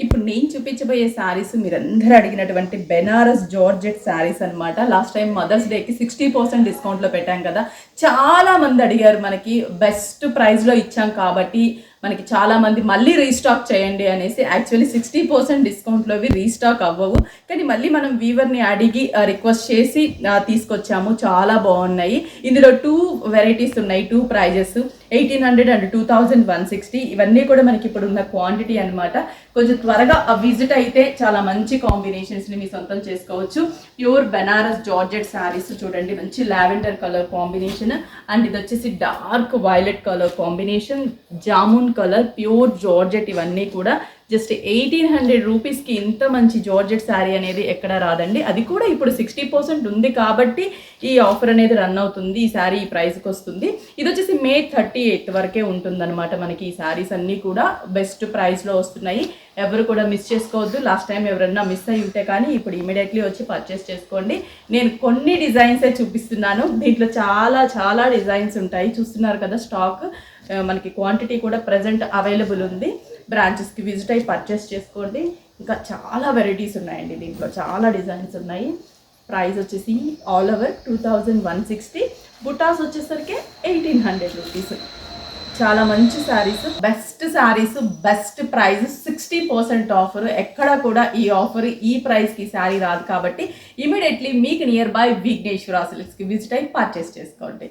ఇప్పుడు నేను చూపించబోయే శారీస్ మీరందరూ అడిగినటువంటి బెనారస్ జార్జెట్ శారీస్ అనమాట. లాస్ట్ టైం మదర్స్ డేకి 60% డిస్కౌంట్లో పెట్టాం కదా, చాలా మంది అడిగారు. మనకి బెస్ట్ ప్రైస్లో ఇచ్చాం కాబట్టి మనకి చాలామంది మళ్ళీ రీస్టాక్ చేయండి అనేసి. యాక్చువల్లీ 60% డిస్కౌంట్లోవి రీస్టాక్ అవ్వవు, కానీ మళ్ళీ మనం వీవర్ని అడిగి రిక్వెస్ట్ చేసి తీసుకొచ్చాము. చాలా బాగున్నాయి. ఇందులో 2 వెరైటీస్ ఉన్నాయి, 2 ప్రైజెస్, 1800 అండ్ 2160. ఇవన్నీ కూడా మనకి ఇప్పుడు ఉన్న క్వాంటిటీ అనమాట. కొంచెం త్వరగా విజిట్ అయితే చాలా మంచి కాంబినేషన్స్ని మీ సొంతం చేసుకోవచ్చు. ప్యూర్ బెనారస్ జార్జెట్ శారీస్ చూడండి, మంచి లావెండర్ కలర్ కాంబినేషన్, అండ్ ఇది వచ్చేసి dark violet colour combination, jamun colour, pure georgette. ఇవన్నీ కూడా జస్ట్ 1800 రూపీస్కి ఇంత మంచి జార్జెట్ శారీ అనేది ఎక్కడ రాదండి. అది కూడా ఇప్పుడు 60% ఉంది కాబట్టి ఈ ఆఫర్ అనేది రన్ అవుతుంది. ఈ శారీ ఈ ప్రైస్కి వస్తుంది. ఇది వచ్చేసి May 38 వరకే ఉంటుందన్నమాట. మనకి ఈ శారీస్ అన్నీ కూడా బెస్ట్ ప్రైస్లో వస్తున్నాయి. ఎవరు కూడా మిస్ చేసుకోవద్దు. లాస్ట్ టైం ఎవరన్నా మిస్ అయ్యి ఉంటే కానీ ఇప్పుడు ఇమీడియట్లీ వచ్చి పర్చేస్ చేసుకోండి. నేను కొన్ని డిజైన్సే చూపిస్తున్నాను. దీంట్లో చాలా చాలా డిజైన్స్ ఉంటాయి. చూస్తున్నారు కదా, స్టాక్ మనకి క్వాంటిటీ కూడా ప్రజెంట్ అవైలబుల్ ఉంది. బ్రాంచెస్కి విజిట్ అయ్యి పర్చేస్ చేసుకోండి. ఇంకా చాలా వెరైటీస్ ఉన్నాయండి, దీంట్లో చాలా డిజైన్స్ ఉన్నాయి. ప్రైస్ వచ్చేసి ఆల్ ఓవర్ 2160, బుటాస్ వచ్చేసరికి 1800 రూపీస్. చాలా మంచి saris, best saris, best price, 60% offer. ఎక్కడ కూడా ఈ ఆఫర్ ఈ ప్రైస్కి శారీ రాదు కాబట్టి ఇమీడియట్లీ మీకు నియర్ బై విఘ్నేశ్వర సిల్క్స్కి విజిట్ అయ్యి పర్చేస్ చేసుకోండి.